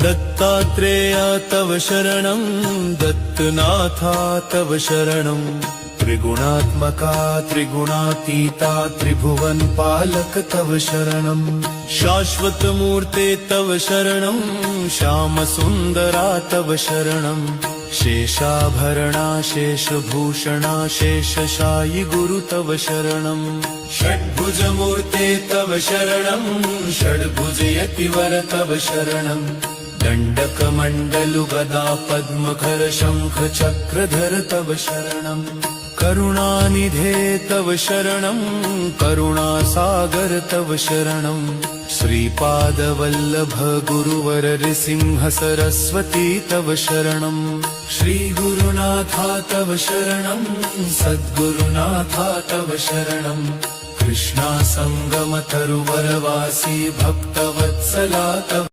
दत्तात्रेय तव शरणं दत्तनाथा तव शरणं त्रिगुणात्मका त्रिगुणातीता त्रिभुवन पालक तव शरणं शाश्वत मूर्ते तव शरणं श्याम सुंदरा तव शरणं शेषाभरणा शेषभूषणा शेषशायि गुरु तव शरणं षड्भुज मूर्ते तव शरणं षड्भुज यतिवर तव शरणं दण्डकमण्डलु गदा पद्मकर शंख चक्रधर तव शरणं करुणानिधे तव शरणं करुणासागर तव शरणं श्रीपादवल्लभ गुरुवर नृसिंह सरस्वती तव शरणं श्रीगुरुनाथा तव शरणं सद्गुरुनाथा तव शरणं कृष्णा संगम तरुवरवासी भक्तवत्सला तव